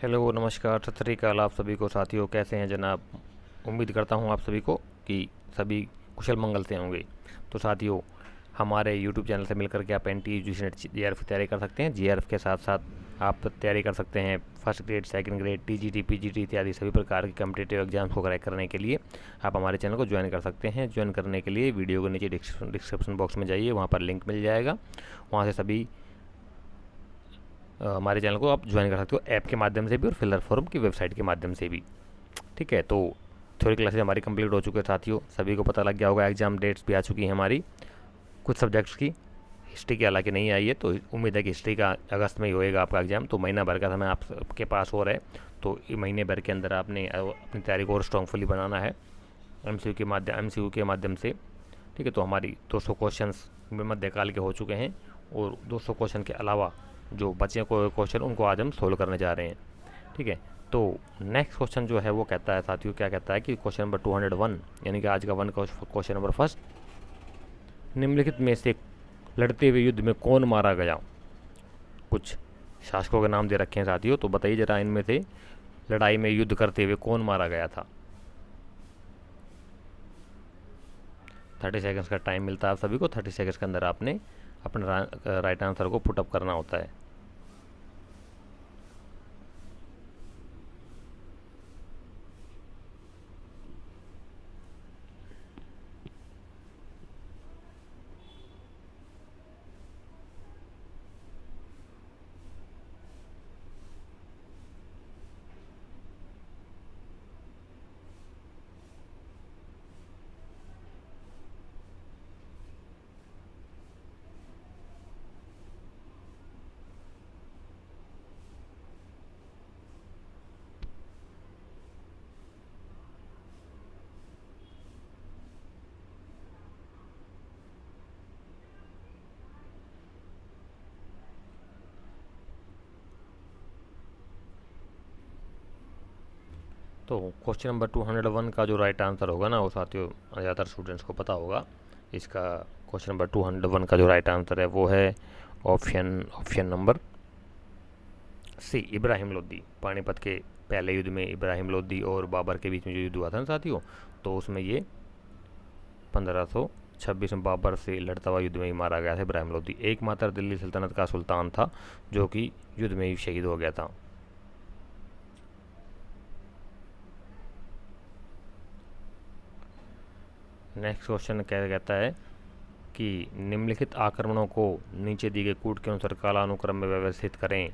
Hello, नमस्कार, सत श्री अकाल आप सभी को। साथियों, कैसे हैं जनाब? उम्मीद करता हूं आप सभी को कि सभी कुशल मंगल से होंगे। तो साथियों, हमारे यूट्यूब चैनल से मिलकर के आप NTUGC JRF की तैयारी कर सकते हैं। JRF के साथ साथ आप तैयारी कर सकते हैं first grade, second grade, TGT, PGT इत्यादि सभी प्रकार के कम्पिटेटिव एग्जाम्स को क्रैक करने के लिए आप हमारे चैनल को ज्वाइन कर सकते हैं। ज्वाइन करने के लिए वीडियो के नीचे डिस्क्रिप्शन बॉक्स में जाइए, वहाँ पर लिंक मिल जाएगा। वहाँ से सभी हमारे चैनल को आप ज्वाइन कर सकते हो, ऐप के माध्यम से भी और फिलर फॉर्म की वेबसाइट के माध्यम से भी। ठीक है, तो थ्योरी क्लासेज हमारी कंप्लीट हो चुके हैं साथियों। सभी को पता लग गया होगा, एग्जाम डेट्स भी आ चुकी हैं हमारी कुछ सब्जेक्ट्स की। हिस्ट्री की हालांकि नहीं आई है, तो उम्मीद है कि हिस्ट्री का अगस्त में ही होएगा आपका एग्जाम। तो महीना भर का समय आपके पास हो रहा है, तो महीने भर के अंदर आपने अपनी तैयारी को और स्ट्रॉन्गफुली बनाना है MCQ के माध्यम से। ठीक है, तो हमारी 200 क्वेश्चन मध्यकाल के हो चुके हैं और 200 क्वेश्चन के अलावा जो बचे क्वेश्चन उनको आज हम सोल्व करने जा रहे हैं। ठीक है, तो नेक्स्ट क्वेश्चन जो है वो कहता है साथियों, क्या कहता है कि क्वेश्चन नंबर 201 यानी कि आज का क्वेश्चन नंबर फर्स्ट, निम्नलिखित में से लड़ते हुए युद्ध में कौन मारा गया? कुछ शासकों के नाम दे रखे हैं साथियों, तो बताइए जरा इनमें से लड़ाई में युद्ध करते हुए कौन मारा गया था? 30 सेकंड्स का टाइम मिलता है आप सभी को। 30 सेकंड्स के अंदर आपने अपना राइट आंसर को पुटअप करना होता है। तो क्वेश्चन नंबर 201 का जो राइट आंसर होगा ना, वो साथियों ज़्यादातर स्टूडेंट्स को पता होगा। इसका क्वेश्चन नंबर 201 का जो राइट आंसर है वो है option number C, Ibrahim Lodi. Panipat के पहले युद्ध में इब्राहिम लोदी और बाबर के बीच में जो युद्ध हुआ था ना साथियों, तो उसमें ये 1526 में बाबर से लड़ता हुआ युद्ध में ही मारा गया था इब्राहिम लोदी। एकमात्र दिल्ली सल्तनत का सुल्तान था जो कि युद्ध में ही शहीद हो गया था। नेक्स्ट क्वेश्चन क्या कहता है कि निम्नलिखित आक्रमणों को नीचे दिए गए कूट के अनुसार कालानुक्रम में व्यवस्थित करें।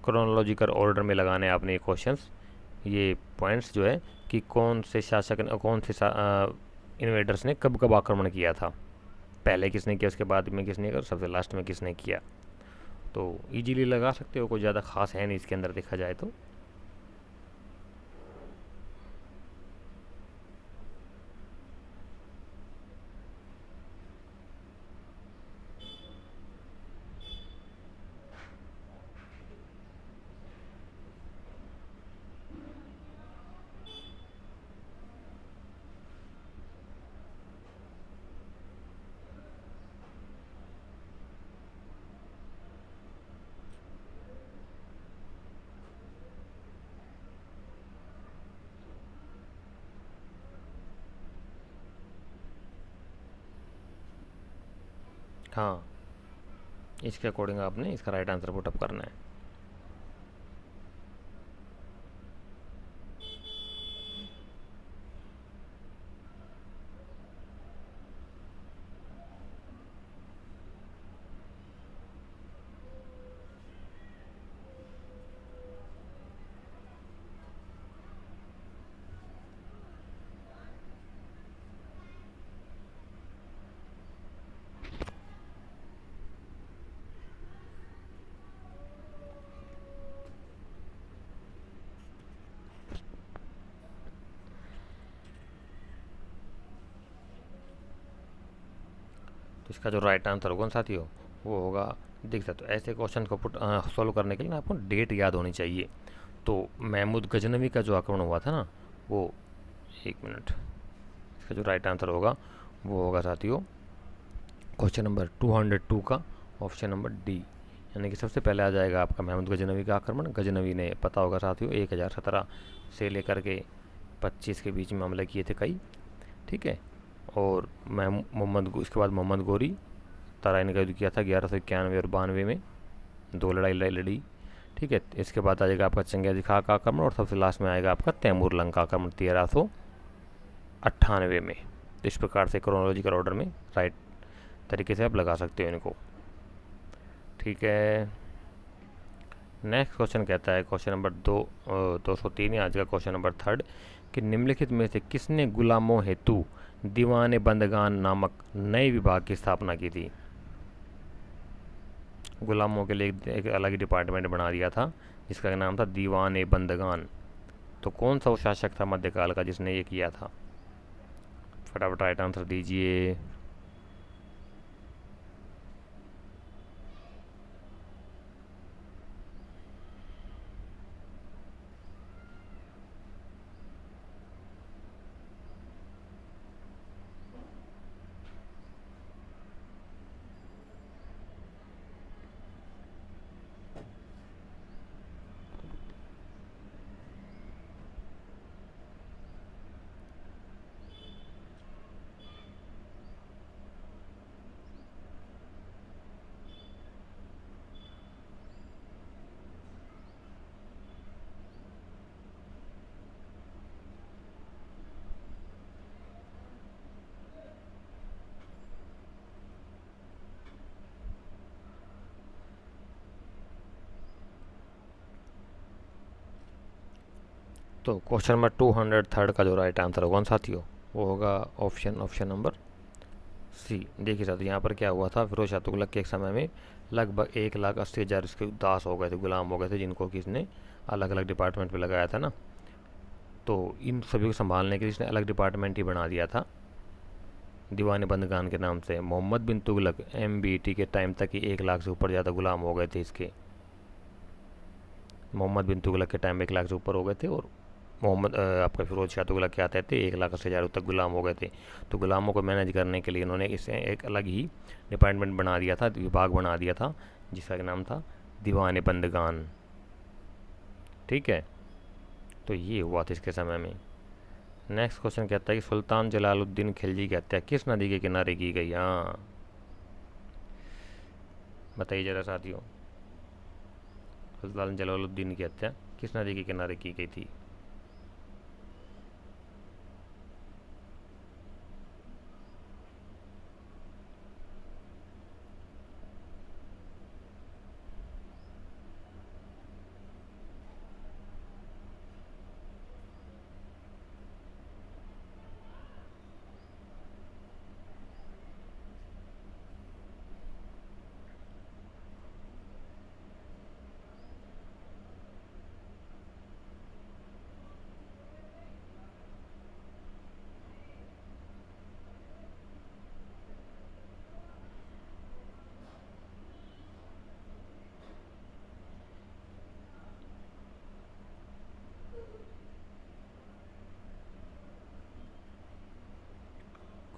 क्रोनोलॉजिकल ऑर्डर में लगाने आपने ये क्वेश्चंस, ये पॉइंट्स जो है कि कौन से शासक कौन से इन्वेडर्स ने कब कब आक्रमण किया था, पहले किसने किया, उसके बाद में किसने किया और सबसे लास्ट में किसने किया। तो इजीली लगा सकते हो, कोई ज़्यादा खास है नहीं इसके अंदर देखा जाए तो। हाँ, इसके अकॉर्डिंग आपने इसका राइट आंसर पुटअप करना है। तो इसका जो राइट आंसर होगा ना साथियों, वो होगा, देख सकते हो ऐसे क्वेश्चन को सॉल्व करने के लिए ना आपको डेट याद होनी चाहिए। तो महमूद गजनवी का जो आक्रमण हुआ था ना, वो, एक मिनट, इसका जो राइट आंसर होगा वो होगा साथियों क्वेश्चन नंबर 202 का ऑप्शन नंबर डी, यानी कि सबसे पहले आ जाएगा आपका महमूद गजनवी का आक्रमण। गजनवी ने, पता होगा साथियों, 1017 से लेकर के 25 के बीच में हमले किए थे कई, ठीक है। और मोहम्मद, इसके बाद मोहम्मद गोरी तराइन का युद्ध किया था 1191 और 92 में, 2 लड़ाई लड़ी, ठीक है। इसके बाद आ जाएगा आपका चंगेज़ खां का आक्रमण, और सबसे लास्ट में आएगा आपका तैमूर लंग का आक्रमण 1398 में। इस प्रकार से क्रोनोलॉजिकल ऑर्डर में राइट तरीके से आप लगा सकते हो इनको, ठीक है। नेक्स्ट क्वेश्चन कहता है, क्वेश्चन नंबर 203 आज का क्वेश्चन नंबर 3 कि निम्नलिखित में से किसने गुलामों हेतु दीवाने बंदगान नामक नए विभाग की स्थापना की थी। गुलामों के लिए एक अलग डिपार्टमेंट बना दिया था जिसका नाम था दीवाने बंदगान। तो कौन सा वो शासक था मध्यकाल का जिसने ये किया था? फटाफट राइट आंसर दीजिए। तो क्वेश्चन नंबर 203 का जो राइट आंसर होगा साथियों वो होगा ऑप्शन नंबर सी। देखिए साथियों, यहाँ पर क्या हुआ था, फिरोज शाह तुगलक के एक समय में लगभग 1,80,000 इसके दास हो गए थे, गुलाम हो गए थे, जिनको किसने अलग अलग डिपार्टमेंट पे लगाया था ना। तो इन सभी को संभालने के लिए इसने अलग डिपार्टमेंट ही बना दिया था दीवाने बंदगान के नाम से। मोहम्मद बिन तुगलक MBT के टाइम तक ही 1,00,000 से ऊपर ज़्यादा गुलाम हो गए थे इसके। मोहम्मद बिन तुगलक के टाइम में 1,00,000 से ऊपर हो गए थे, और आपका फिरोज शाह तुगलक क्या आते थे 1,80,000 तक गुलाम हो गए थे। तो गुलामों को मैनेज करने के लिए इन्होंने इसे एक अलग ही डिपार्टमेंट बना दिया था, विभाग बना दिया था, जिसका नाम था दीवाने बंदगान, ठीक है। तो ये हुआ था इसके समय में। नेक्स्ट क्वेश्चन कहता है कि सुल्तान जलालुद्दीन खिलजी की हत्या किस नदी के किनारे की गई? हाँ, बताइए ज़रा साथियों, सुल्तान जलालुद्दीन की हत्या किस नदी के किनारे की गई थी?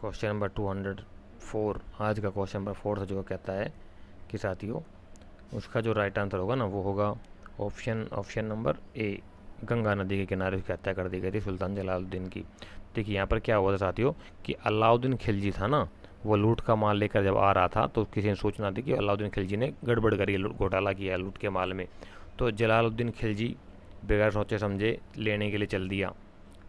क्वेश्चन नंबर 204 आज का क्वेश्चन नंबर 4 से जो कहता है कि साथियों उसका जो राइट आंसर होगा ना वो होगा ऑप्शन नंबर ए, गंगा नदी के किनारे उसकी हत्या कर दी गई थी सुल्तान जलालुद्दीन की। देखिए यहाँ पर क्या हुआ था साथियों कि अलाउद्दीन खिलजी था ना, वो लूट का माल लेकर जब आ रहा था तो किसी ने सूचना दी कि अलाउद्दीन खिलजी ने गड़बड़ करी है, घोटाला किया है लूट के माल में। तो जलालुद्दीन खिलजी बगैर सोचे समझे लेने के लिए चल दिया,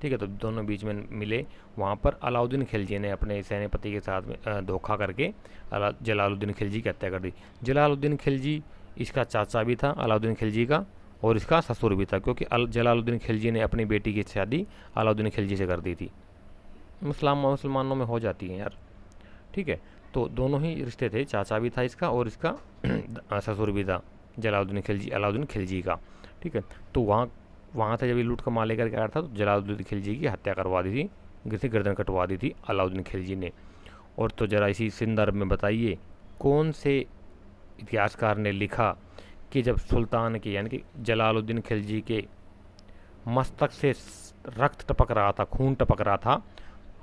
ठीक है। तो दोनों बीच में मिले, वहाँ पर अलाउद्दीन खिलजी ने अपने सेनापति के साथ में धोखा करके जलालुद्दीन खिलजी की हत्या कर दी। जलालुद्दीन खिलजी इसका चाचा भी था अलाउद्दीन खिलजी का, और इसका ससुर भी था, क्योंकि जलालुद्दीन खिलजी ने अपनी बेटी की शादी अलाउद्दीन खिलजी से कर दी थी। मुसलमानों में हो जाती है यार, ठीक है। तो दोनों ही रिश्ते थे, चाचा भी था इसका और इसका ससुर भी था जलालुद्दीन खिलजी अलाउद्दीन खिलजी का, ठीक है। तो वहाँ से जब ये लूट का माल लेकर के आया था तो जलालुद्दीन खिलजी की हत्या करवा दी थी, किसी गर्दन कटवा दी थी अलाउद्दीन खिलजी ने। और तो ज़रा इसी संदर्भ में बताइए कौन से इतिहासकार ने लिखा कि जब सुल्तान के यानी कि जलालुद्दीन खिलजी के मस्तक से रक्त टपक रहा था, खून टपक रहा था,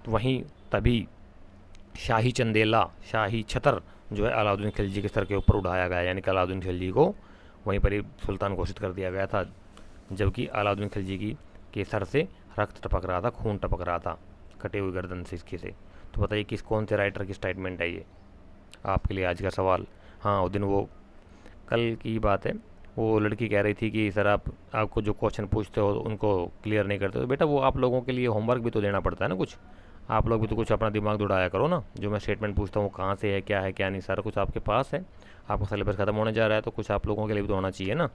तो वहीं तभी शाही चंदेला, शाही छतर जो है अलाउद्दीन खिलजी के सर के ऊपर उड़ाया गया, यानी कि अलाउद्दीन खिलजी को वहीं पर ही सुल्तान घोषित कर दिया गया था, जबकि अलाउद्दीन खिलजी की के सर से रक्त टपक रहा था, खून टपक रहा था कटे हुई गर्दन से इसकी से। तो बताइए किस कौन से राइटर की स्टेटमेंट है ये, आपके लिए आज का सवाल। हाँ, उस दिन वो कल की बात है, वो लड़की कह रही थी कि सर आपको जो क्वेश्चन पूछते हो उनको क्लियर नहीं करते, तो बेटा वो आप लोगों के लिए होमवर्क भी तो देना पड़ता है ना कुछ, आप लोग भी तो कुछ अपना दिमाग दौड़ाया करो ना। जो मैं स्टेटमेंट पूछता हूँ कहाँ से है क्या नहीं, सारा कुछ आपके पास है, आपका सिलेबस खत्म होने जा रहा है, तो कुछ आप लोगों के लिए भी तो होना चाहिए ना।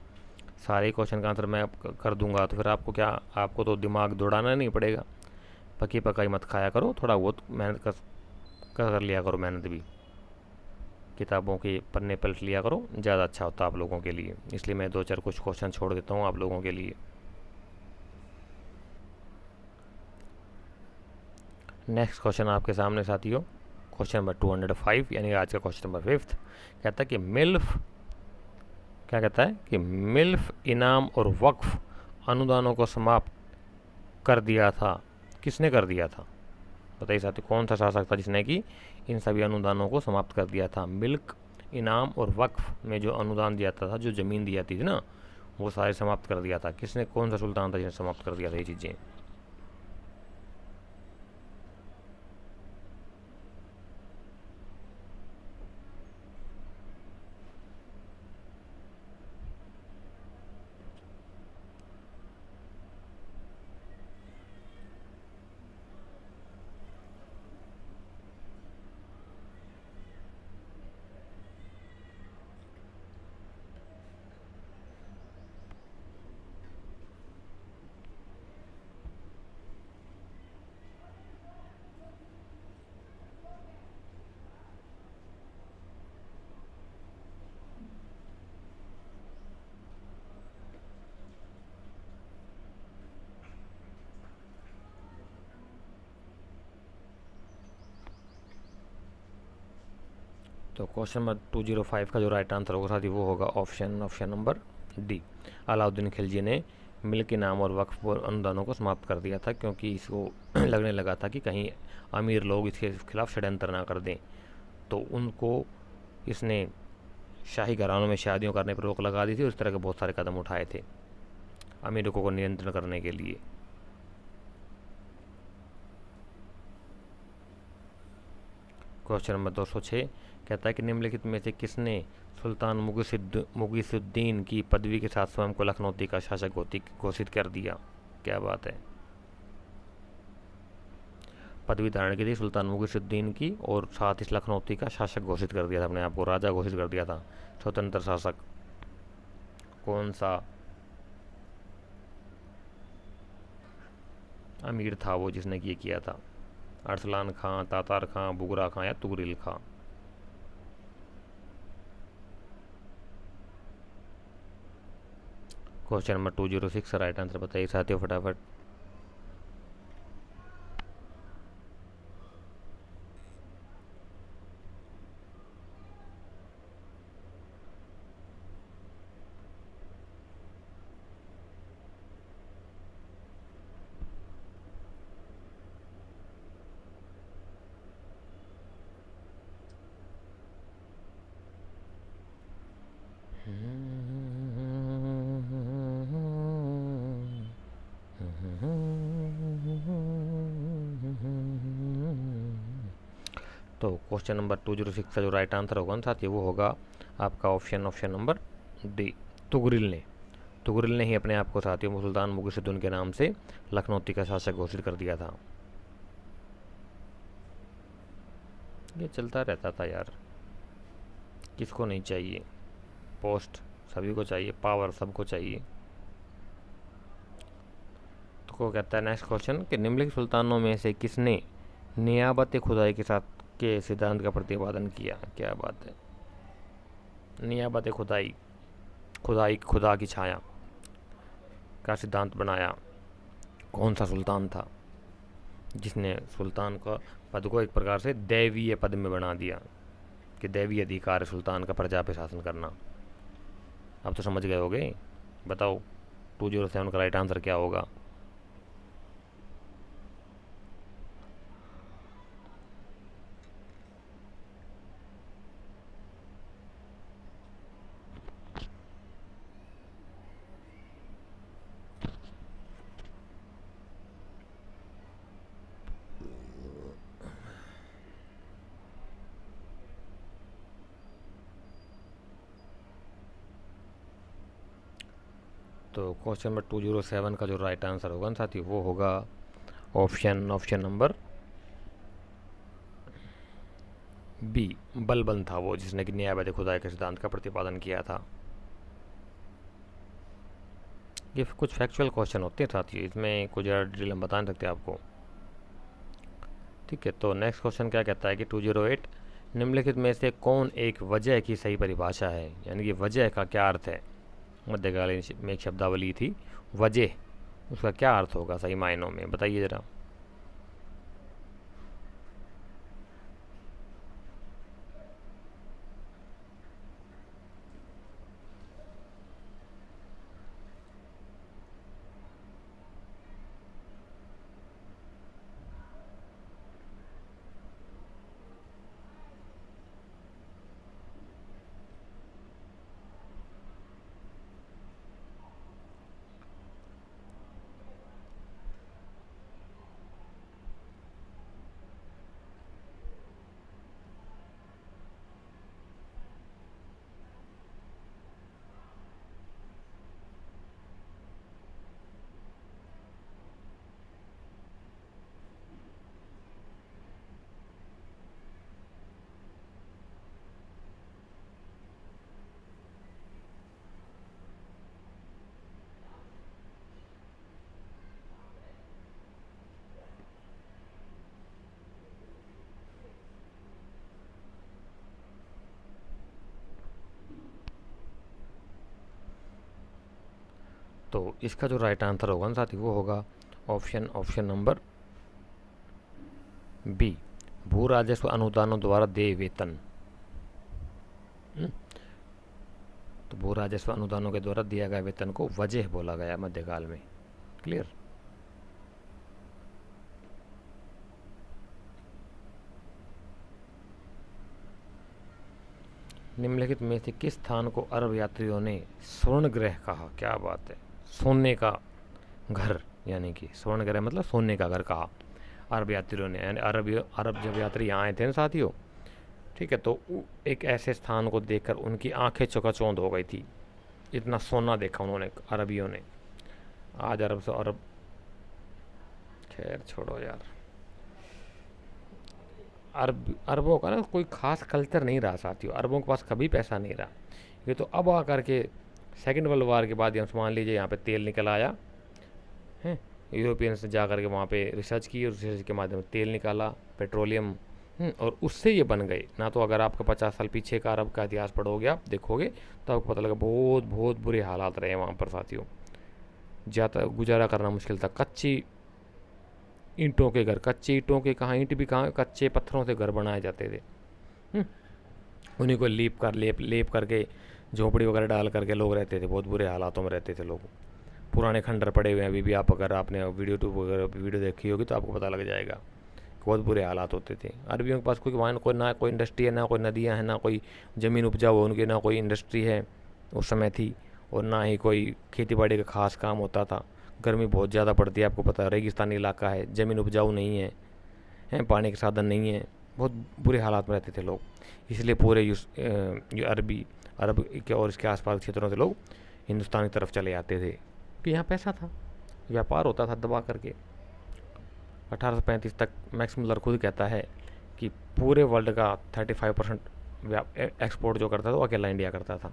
सारे क्वेश्चन का आंसर मैं कर दूंगा तो फिर आपको क्या, आपको तो दिमाग दौड़ाना नहीं पड़ेगा। पकी पकाई मत खाया करो, थोड़ा बहुत मेहनत कर लिया करो, मेहनत भी किताबों के पन्ने पलट लिया करो, ज़्यादा अच्छा होता है आप लोगों के लिए। इसलिए मैं दो चार कुछ क्वेश्चन छोड़ देता हूँ आप लोगों के लिए। नेक्स्ट क्वेश्चन आपके सामने साथियों, क्वेश्चन नंबर 205, यानी आज का क्वेश्चन नंबर 5 कहता है कि मिल्फ, क्या कहता है कि मिल्फ इनाम और वक्फ अनुदानों को समाप्त कर दिया था, किसने कर दिया था? बताइए साथियों, कौन सा शासक था जिसने कि इन सभी अनुदानों को समाप्त कर दिया था? मिल्क, इनाम और वक्फ में जो अनुदान दिया था, जो ज़मीन दी जाती थी ना, वो सारे समाप्त कर दिया था किसने? कौन सा सुल्तान था जिसने समाप्त कर दिया था ये चीज़ें? तो क्वेश्चन नंबर 205 का जो राइट आंसर होगा साथी वो होगा option number D. Alauddin Khilji ने मिल्क इनाम और वक्फ अनुदानों को समाप्त कर दिया था, क्योंकि इसको लगने लगा था कि कहीं अमीर लोग इसके खिलाफ षड्यंत्र ना कर दें, तो उनको इसने शाही घरानों में शादियों करने पर रोक लगा दी थी और इस तरह के बहुत सारे कदम उठाए थे अमीरों को नियंत्रण करने के लिए। क्वेश्चन नंबर 206 कहता है कि निम्नलिखित में से किसने सुल्तान मुगीसुद्दीन की पदवी के साथ स्वयं को लखनौती का शासक घोषित कर दिया? क्या बात है, पदवी धारण की थी सुल्तान मुगीसुद्दीन की और साथ ही लखनौती का शासक घोषित कर दिया था, अपने आप को राजा घोषित कर दिया था, स्वतंत्र शासक। कौन सा अमीर था वो जिसने ये किया था? अरसलान खां, तातार खां, बुगरा खां या तुगरिल खां? क्वेश्चन नंबर 206 राइट आंसर बताइए साथियों फटाफट। तो क्वेश्चन नंबर 206 का जो राइट आंसर होगा ना साथियों वो होगा आपका ऑप्शन नंबर डी, तुगरिल ने ही अपने आप को साथियों सुल्तान मुगीसुद्दीन के नाम से लखनौती का शासक घोषित कर दिया था। ये चलता रहता था यार, किसको नहीं चाहिए पोस्ट, सभी को चाहिए पावर, सबको चाहिए। तो को कहता है नेक्स्ट क्वेश्चन कि निम्नलिखित सुल्तानों में से किसने नियाबत खुदाई के साथ के सिद्धांत का प्रतिपादन किया? क्या बात है, नियाबत खुदाई, खुदा की छाया का सिद्धांत बनाया? कौन सा सुल्तान था जिसने सुल्तान का पद को एक प्रकार से दैवीय पद में बना दिया कि दैवीय अधिकार है सुल्तान का प्रजा पे शासन करना? अब तो समझ गए होगे, बताओ 207 का राइट आंसर क्या होगा? तो क्वेश्चन नंबर 207 का जो राइट आंसर होगा ना साथी, वो होगा ऑप्शन नंबर बी, बलबन था वो जिसने कि न्यायवादी खुदाई के सिद्धांत का प्रतिपादन किया था। ये कुछ फैक्चुअल क्वेश्चन होते हैं साथियों, इसमें कुछ ज़्यादा डिटेल हम बता नहीं सकते आपको। ठीक है, तो नेक्स्ट क्वेश्चन क्या कहता है कि 208 निम्नलिखित में से कौन एक वजह की सही परिभाषा है, यानी कि वजह का क्या अर्थ है। मध्यकालीन में एक शब्दावली थी वजह, उसका क्या अर्थ होगा सही मायनों में, बताइए ज़रा। तो इसका जो राइट आंसर होगा ना साथी, वो होगा ऑप्शन नंबर बी, भू राजस्व अनुदानों द्वारा देय वेतन। तो भू राजस्व अनुदानों के द्वारा दिया गया वेतन को वजह बोला गया मध्यकाल में। क्लियर। निम्नलिखित में से किस स्थान को अरब यात्रियों ने स्वर्ण ग्रह कहा। क्या बात है, सोने का घर, यानी कि स्वर्ण ग्रह मतलब सोने का घर कहा अरब यात्रियों ने। यानी अरब जब यात्री यहाँ आए थे ना साथियों, ठीक है, तो एक ऐसे स्थान को देखकर उनकी आंखें चौंध हो गई थी, इतना सोना देखा उन्होंने अरबियों ने। आज अरब खैर छोड़ो यार, अरबों का ना कोई ख़ास कल्चर नहीं रहा साथियों, अरबों के पास कभी पैसा नहीं रहा। ये तो अब आकर के सेकेंड वर्ल्ड वार के बाद हम मान लीजिए यहाँ पे तेल निकल आया है, यूरोपियंस ने जा कर के वहाँ पे रिसर्च की और रिसर्च के माध्यम से तेल निकाला, पेट्रोलियम, और उससे ये बन गए ना। तो अगर आपका 50 साल पीछे का अरब का इतिहास पढ़ोगे, आप देखोगे तो आपको पता लगा बहुत बहुत बुरे हालात रहे वहाँ पर साथियों, ज़्यादा गुजारा करना मुश्किल था। कच्ची ईंटों के घर, कच्चे ईंटों के कहाँ, ईंट भी कहाँ, कच्चे पत्थरों से घर बनाए जाते थे। उन्हीं को लेप करके झोपड़ी वगैरह डाल करके लोग रहते थे, बहुत बुरे हालातों में रहते थे लोग। पुराने खंडर पड़े हुए हैं अभी भी, आप अगर आपने वीडियो देखी होगी तो आपको पता लग जाएगा, बहुत बुरे हालात होते थे। अरबियों के पास कोई वहाँ कोई ना कोई इंडस्ट्री है, ना कोई नदियाँ हैं, ना कोई ज़मीन उपजाऊ उनकी, ना कोई इंडस्ट्री है उस समय थी, और ना ही कोई खेती बाड़ी का खास काम होता था। गर्मी बहुत ज़्यादा पड़ती है, आपको पता है, रेगिस्तानी इलाका है, ज़मीन उपजाऊ नहीं है, पानी के साधन नहीं है, बहुत बुरे हालात में रहते थे लोग। इसलिए पूरे अरब के और इसके आसपास क्षेत्रों से लोग हिंदुस्तान की तरफ चले जाते थे कि यहाँ पैसा था, व्यापार होता था दबा करके। 1835 तक मैक्स मुलर खुद कहता है कि पूरे वर्ल्ड का 35% एक्सपोर्ट जो करता था वो अकेला इंडिया करता था।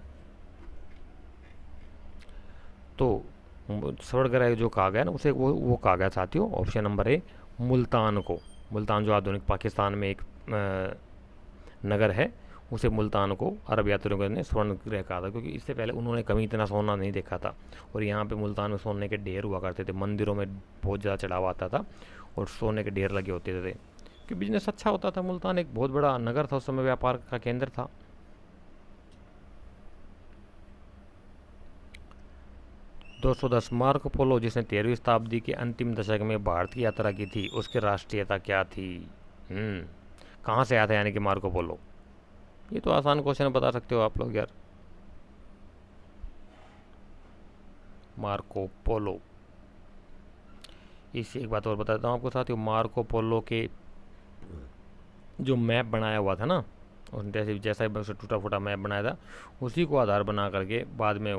तो स्वर्ण ग्रह जो कहा गया ना, उसे वो कहा गया साथियों ऑप्शन नंबर ए, मुल्तान को। मुल्तान जो आधुनिक पाकिस्तान में एक नगर है, उसे मुल्तान को अरब यात्रियों ने स्वर्ण ग्रह कहा था, क्योंकि इससे पहले उन्होंने कभी इतना सोना नहीं देखा था। और यहाँ पे मुल्तान में सोने के ढेर हुआ करते थे, मंदिरों में बहुत ज़्यादा चढ़ावा आता था और सोने के ढेर लगे होते थे, कि बिजनेस अच्छा होता था। मुल्तान एक बहुत बड़ा नगर था उस समय, व्यापार का केंद्र था। 210 मार्को पोलो जिसने 13वीं शताब्दी के अंतिम दशक में भारत की यात्रा की थी, उसकी राष्ट्रीयता क्या थी। कहाँ से आया था यानी कि मार्को पोलो। ये तो आसान क्वेश्चन बता सकते हो आप लोग यार। मार्को पोलो, इससे एक बात और बताता हूँ आपको साथियों, मार्को पोलो के जो मैप बनाया हुआ था ना, और जैसा ही टूटा फूटा मैप बनाया था, उसी को आधार बना करके बाद में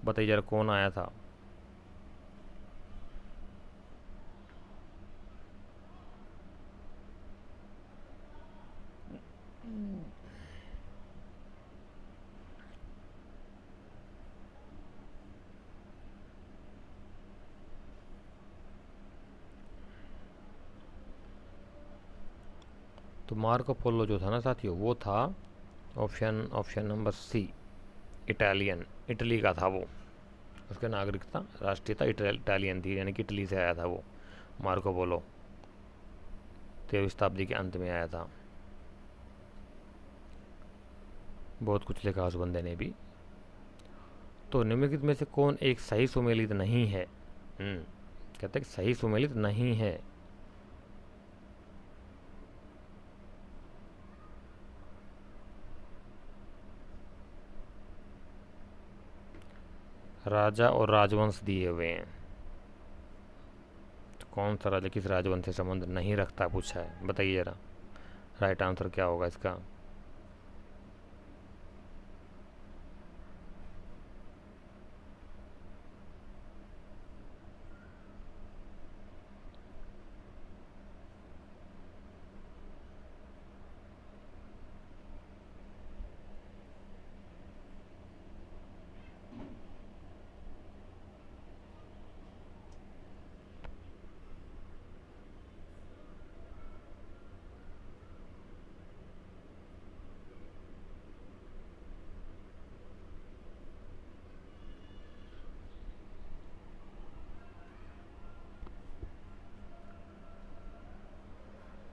बताइए जरा कौन आया था तो मार्को पोलो जो था ना साथियों, वो था option option number C, Italian, Italy का था वो। उसका नागरिकता राष्ट्रीयता इटालियन थी, यानी कि इटली से आया था वो मार्को पोलो। 13वीं शताब्दी के अंत में आया था। बहुत कुछ लिखा उस बंदे ने भी। तो निम्नलिखित में से कौन एक सही सुमेलित नहीं है? कहते हैं कि सही सुमेलित नहीं है। राजा और राजवंश दिए हुए हैं। तो कौन सा राजा किस राजवंश से संबंध नहीं रखता पूछा है, बताइए जरा। राइट आंसर क्या होगा इसका?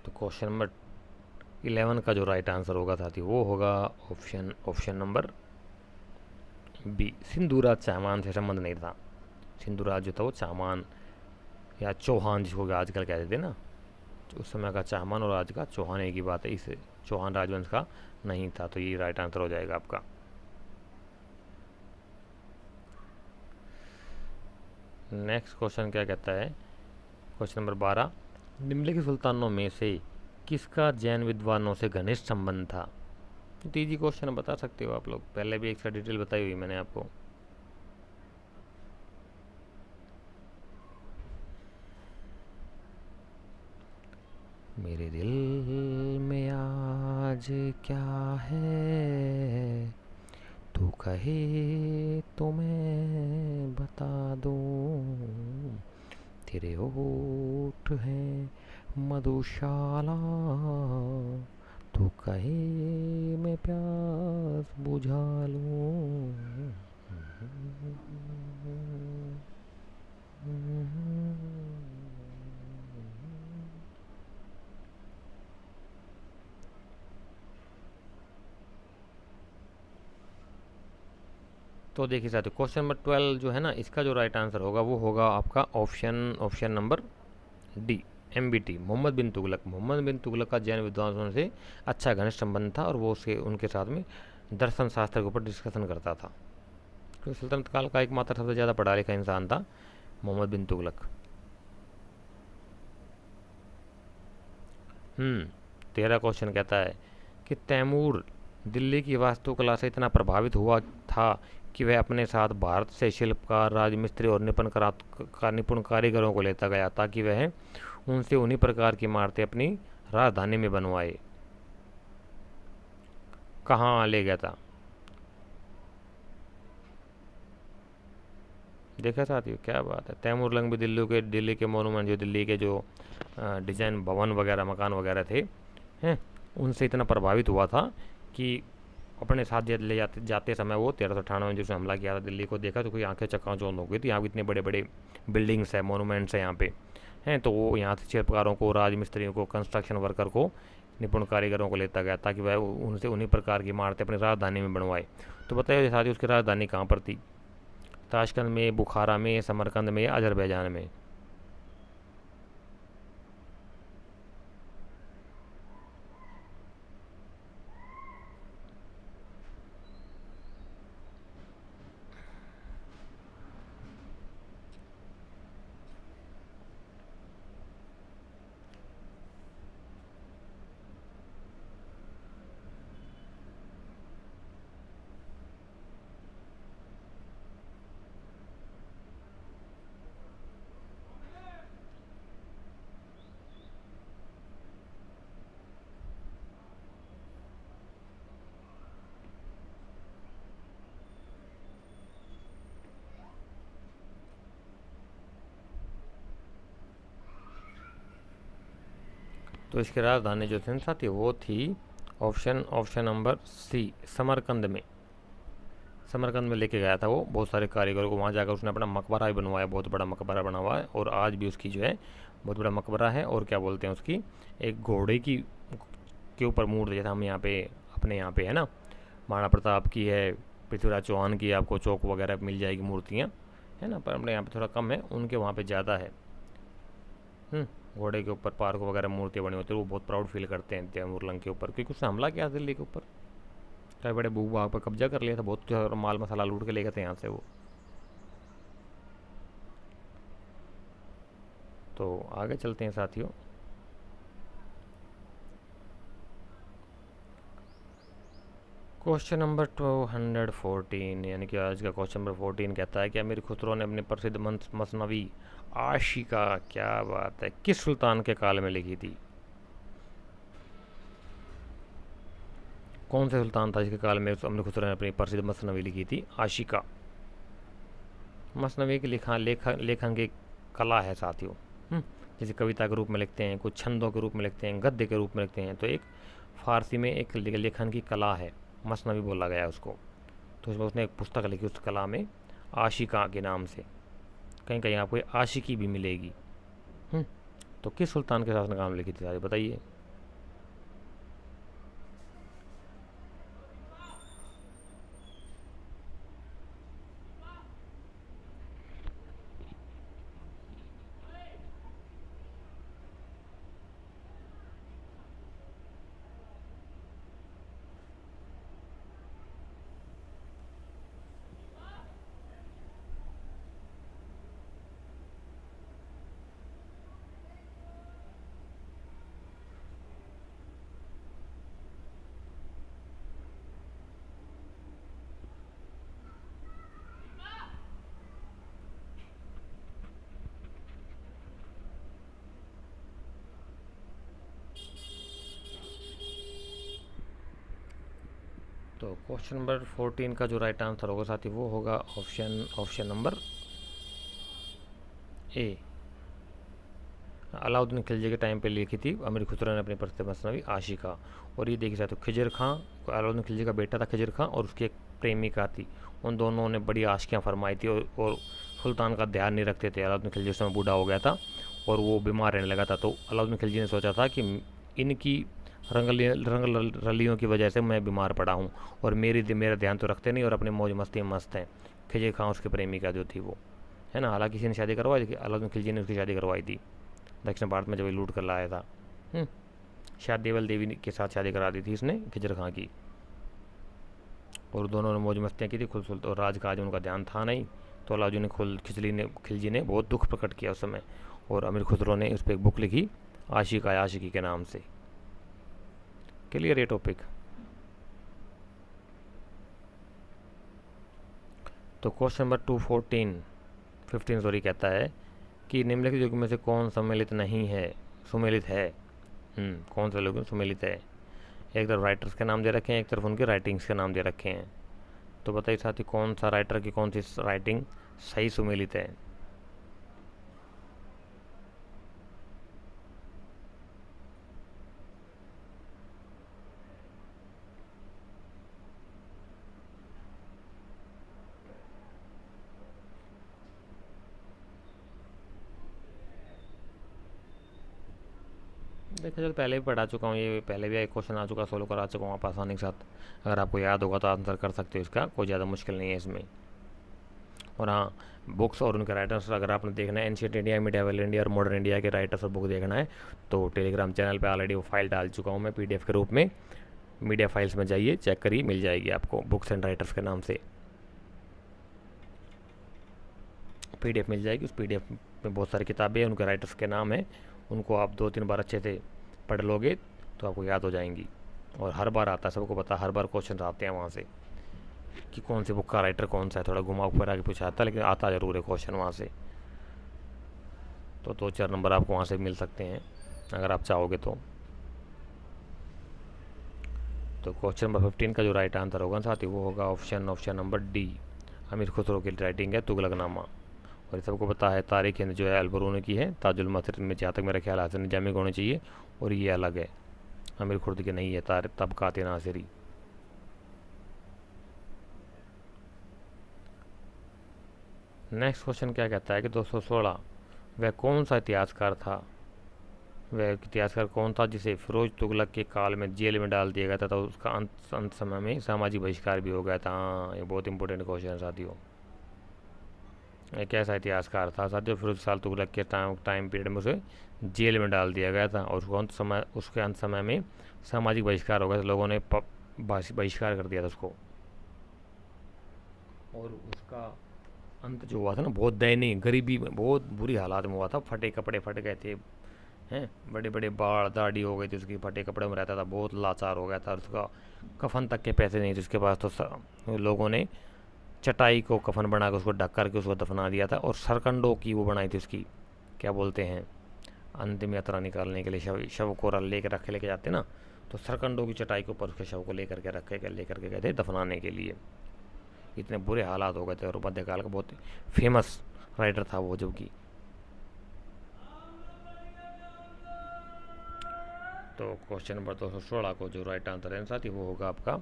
तो क्वेश्चन नंबर 11 का जो राइट आंसर होगा साथी, वो होगा option option number B. Sindhuraj चामान से संबंध नहीं था। सिंधुराज जो था वो चामान या चौहान, जिसको आजकल कह देते ना, तो उस समय का चामान और आज का चौहान एक ही बात है। इस चौहान राजवंश का नहीं था। तो ये राइट आंसर हो जाएगा आपका। नेक्स्ट क्वेश्चन क्या कहता है? क्वेश्चन नंबर 12, निम्नलिखित सुल्तानों में से किसका जैन विद्वानों से घनिष्ठ संबंध था? तो इजी क्वेश्चन बता सकते हो आप लोग, पहले भी इसका डिटेल बताई हुई मैंने आपको। मेरे दिल में आज क्या है, तू कहे तो मैं बता दूं। तेरे होठ हैं मधुशाला, तू कहे मैं प्यास बुझा लूं। तो देखिए साथियों, क्वेश्चन नंबर 12 जो है ना, इसका जो राइट आंसर होगा वो होगा आपका option option number D, MBT, Muhammad bin Tughlaq. Muhammad bin Tughlaq का जैन विद्वानों से अच्छा घनिष्ठ संबंध था और वो उसके उनके साथ में दर्शन शास्त्र के ऊपर डिस्कशन करता था। क्योंकि सल्तनत काल का एकमात्र सबसे ज़्यादा पढ़ा लिखा इंसान था मोहम्मद बिन तुगलक। 13 क्वेश्चन कहता है कि तैमूर दिल्ली की वास्तुकला से इतना प्रभावित हुआ था कि वह अपने साथ भारत से शिल्पकार, राजमिस्त्री और निपुण कारीगरों को लेता गया ताकि वह उनसे उन्हीं प्रकार की इमारतें अपनी राजधानी में बनवाए। कहाँ ले गया था? देखा साथियों, क्या बात है। तैमूर लंग भी दिल्ली के मोनूमेंट, जो दिल्ली के जो डिजाइन भवन वगैरह मकान वगैरह थे, हैं, उनसे इतना प्रभावित हुआ था कि अपने साथ ले जाते समय वो 1398 में जिसने हमला किया था दिल्ली को, देखा तो कोई आंखें चक्काचौंध हो गई थी। यहाँ भी इतने बड़े बड़े बिल्डिंग्स है, मोनूमेंट्स है यहाँ पे, हैं। तो वो यहाँ से शिल्पकारों को, राजमिस्त्रियों को, कंस्ट्रक्शन वर्कर को, निपुण कारीगरों को लेता गया ताकि वह उनसे उन्हीं प्रकार की इमारतें अपनी राजधानी में बनवाए। तो बताइए साथी, उसकी राजधानी कहाँ पर थी? ताशकंद में, बुखारा में, समरकंद में या अजरबैजान में? तो इसकी राजधानी जो थी साथी वो थी ऑप्शन नंबर सी, समरकंद में। समरकंद में लेके गया था वो बहुत सारे कारीगरों को। वहाँ जाकर उसने अपना मकबरा भी बनवाया, बहुत बड़ा मकबरा बना हुआ है और आज भी उसकी जो है बहुत बड़ा मकबरा है। और क्या बोलते हैं उसकी, एक घोड़े की के ऊपर मूर्ति, जैसा हम यहाँ पे अपने यहाँ पे है ना, महाराणा प्रताप की है, पृथ्वीराज चौहान की, आपको चौक वगैरह मिल जाएगी मूर्तियाँ, है ना, पर अपने यहाँ पे थोड़ा कम है, उनके वहाँ पे ज़्यादा है। घोड़े के ऊपर पार्क वगैरह मूर्तियाँ बनी होती है, वो बहुत प्राउड फील करते हैं तैमूर लंग के ऊपर, क्योंकि उसने हमला किया दिल्ली के ऊपर, कई बड़े भूभाग पर कब्जा कर लिया था, बहुत माल मसाला लूट के ले गए थे यहाँ से वो। तो आगे चलते हैं साथियों। क्वेश्चन नंबर 214, यानी कि आज का क्वेश्चन नंबर 14 कहता है कि अमीर खुसरो ने अपनी प्रसिद्ध मसनवी आशिका, क्या बात है, किस सुल्तान के काल में लिखी थी? कौन से सुल्तान था जिसके काल में अमीर खुसरो ने अपनी प्रसिद्ध मसनवी लिखी थी, आशिका? मसनवी की लेखन की कला है साथियों। जैसे कविता के रूप में लिखते हैं, कुछ छंदों के रूप में लिखते हैं, गद्य के रूप में लिखते हैं, तो एक फारसी में एक लेखन की कला है, मसनवी बोला गया है उसको। तो उसमें उसने एक पुस्तक लिखी उस कला में, आशिका के नाम से। कहीं कहीं आपको आशिकी भी मिलेगी। तो किस सुल्तान के शासनकाल में लिखी थी सारी, बताइए। तो क्वेश्चन नंबर 14 का जो राइट आंसर होगा साथी वो होगा option number A. Alauddin Khilji के टाइम पे लिखी थी अमीर खुसरो ने अपनी प्रसिद्ध मसनवी आशिका। और ये देखिए साथियों, खिजर खां, अलाउद्दीन खिलजी का बेटा था खिजर खां, और उसकी एक प्रेमिका थी। उन दोनों ने बड़ी आशिकियाँ फरमाई थी, और सुल्तान का ध्यान नहीं रखते थे। अलाउद्दीन खिलजी उस समय बूढ़ा हो गया था और वो बीमार रहने लगा था। तो अलाउद्दीन खिलजी ने सोचा था कि इनकी रंग रलियों की वजह से मैं बीमार पड़ा हूँ, और मेरा ध्यान तो रखते नहीं और अपने मौज मस्ती में मस्त हैं। खिजर खां उसकी प्रेमिका जो थी वो, है ना, हालांकि किसी ने शादी करवाई थी, अलाउद्दीन खिलजी ने उसकी शादी करवाई थी दक्षिण भारत में जब ये लूट कर लाया था। शायद देवल देवी के साथ शादी करा दी थी इसने खिजर खां की, और दोनों ने मौज मस्तियाँ की थी। खुद और राजकाज उनका ध्यान था नहीं, तो अलाउद्दीन खिलजी ने बहुत दुख प्रकट किया उस समय, और अमीर खुसरो ने उस पर एक बुक लिखी, आशिका आशिकी के नाम से। क्लियर ये टॉपिक? तो क्वेश्चन नंबर 15 सॉरी कहता है कि निम्नलिखित युग में से कौन सुमेलित है। कौन सा लोग सुमेलित है? एक तरफ राइटर्स के नाम दे रखे हैं, एक तरफ उनके राइटिंग्स के नाम दे रखे हैं। तो बताइए साथी, कौन सा राइटर की कौन सी राइटिंग सही सुमेलित है? देखा जाए पहले भी पढ़ा चुका हूँ, ये पहले भी एक क्वेश्चन आ चुका, सोल्व करा चुका हूँ आप आसानी के साथ। अगर आपको याद होगा तो आंसर कर सकते हो इसका, कोई ज़्यादा मुश्किल नहीं है इसमें। और हाँ, बुक्स और उनके राइटर्स अगर आपने देखना है, एंशिएंट इंडिया, मिडिएवल इंडिया और मॉडर्न इंडिया के राइटर्स और बुक देखना है, तो टेलीग्राम चैनल पे ऑलरेडी वो फाइल डाल चुका हूँ मैं पीडीएफ के रूप में। मीडिया फाइल्स में जाइए, चेक करिए, मिल जाएगी आपको बुक्स एंड राइटर्स के नाम से पीडीएफ मिल जाएगी। उस पीडीएफ में बहुत सारी किताबें हैं, उनके राइटर्स के नाम हैं, उनको आप 2-3 बार अच्छे से पढ़ लोगे तो आपको याद हो जाएंगी। और हर बार आता है, सबको पता, हर बार क्वेश्चन आते हैं वहाँ से कि कौन सी बुक का राइटर कौन सा है, थोड़ा घुमा फिरा के पूछा आता है, लेकिन आता ज़रूर है क्वेश्चन वहाँ से। तो 2-4 नंबर आपको वहाँ से मिल सकते हैं अगर आप चाहोगे तो। क्वेश्चन नंबर 15 का जो राइट आंसर होगा साथी वो होगा ऑप्शन नंबर डी। अमीर खुसरो की राइटिंग है तुगलकनामा, और ये सबको पता है तारीख हिंद जो है अलबरूनी की है, ताजुल मसरिद में जहाँ तक मेरा ख्याल हसन जामी होनी चाहिए, और ये अलग है, अमीर खुर्द की नहीं है, तबकात नासिरी। नेक्स्ट क्वेश्चन क्या कहता है कि 216, वह कौन सा इतिहासकार था, वह इतिहासकार कौन था जिसे फिरोज तुगलक के काल में जेल में डाल दिया गया था, तो उसका अंत समय में सामाजिक बहिष्कार भी हो गया था। हाँ, ये बहुत इंपॉर्टेंट क्वेश्चन है साथियों। एक ऐसा इतिहासकार था साथियों, फिरोज साल तुगलक के टाइम पीरियड में उसे जेल में डाल दिया गया था, और उसके अंत समय में सामाजिक बहिष्कार हो गया था, लोगों ने बहिष्कार कर दिया था उसको। और उसका अंत जो हुआ था ना, बहुत दयनीय, गरीबी में बहुत बुरी हालात में हुआ था, फटे कपड़े फट गए थे हैं, बड़े बड़े बाल दाढ़ी हो गई थी उसकी, फटे कपड़े में रहता था, बहुत लाचार हो गया था, और उसका कफन तक के पैसे नहीं थे उसके पास, तो लोगों ने चटाई को कफन बना के उसको ढक करके उसको दफना दिया था, और सरकंडों की वो बनाई थी उसकी, क्या बोलते हैं, अंतिम यात्रा निकालने के लिए शव को लेके जाते ना, तो सरकंडों की चटाई के ऊपर उसके शव को लेकर के गए थे दफनाने के लिए। इतने बुरे हालात हो गए थे, और मध्यकाल का बहुत फेमस राइटर था वो, जबकि तो क्वेश्चन नंबर 216 को जो राइट आंसर है साथ ही वो होगा आपका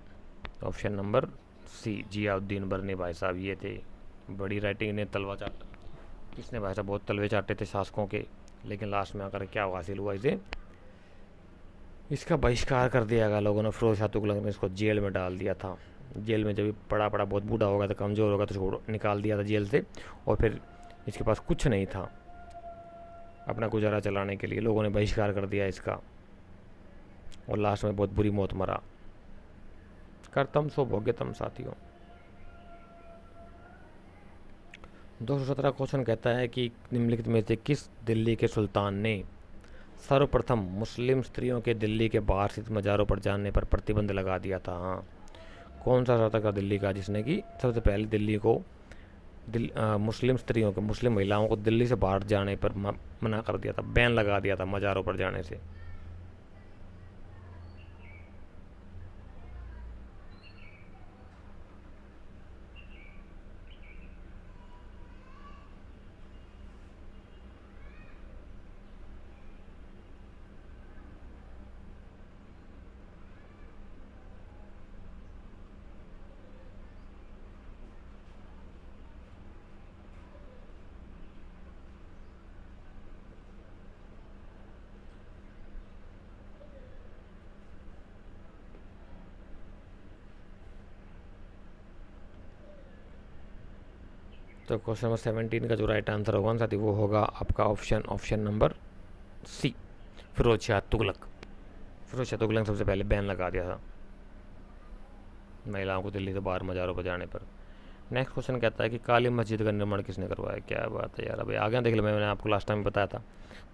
ऑप्शन नंबर सी, जियाउद्दीन बरनी भाई साहब। ये थे बड़ी राइटिंग ने तलवा चाट, किसने भाई साहब बहुत तलवे चाटे थे शासकों के, लेकिन लास्ट में आकर क्या हासिल हुआ, इसे इसका बहिष्कार कर दिया गया लोगों ने, फिरोज शाह तुगलक ने इसको जेल में डाल दिया था। जेल में जब पड़ा पड़ा बहुत बूढ़ा हो गया था, कमज़ोर हो गया, तो इसको निकाल दिया था जेल से, और फिर इसके पास कुछ नहीं था अपना गुजारा चलाने के लिए, लोगों ने बहिष्कार कर दिया इसका, और लास्ट में बहुत बुरी मौत मरा। करतम सो भोग्यतम साथियों। 217 क्वेश्चन कहता है कि निम्नलिखित में से किस दिल्ली के सुल्तान ने सर्वप्रथम मुस्लिम स्त्रियों के दिल्ली के बाहर स्थित मज़ारों पर जाने पर प्रतिबंध लगा दिया था। हाँ, कौन सा शासक था दिल्ली का जिसने कि सबसे पहले दिल्ली को मुस्लिम स्त्रियों को, मुस्लिम महिलाओं को दिल्ली से बाहर जाने पर मना कर दिया था, बैन लगा दिया था मज़ारों पर जाने से। तो क्वेश्चन नंबर 17 का जो राइट आंसर होगा साथी वो होगा आपका option number C, Firoz Shah Tughlaq. Firoz Shah Tughlaq सबसे पहले बैन लगा दिया था महिलाओं को दिल्ली से बाहर मज़ारों पर जाने पर। नेक्स्ट क्वेश्चन कहता है कि काली मस्जिद का निर्माण किसने करवाया। क्या बात है यार, अभी आगे देख लो, मैंने आपको लास्ट टाइम बताया था,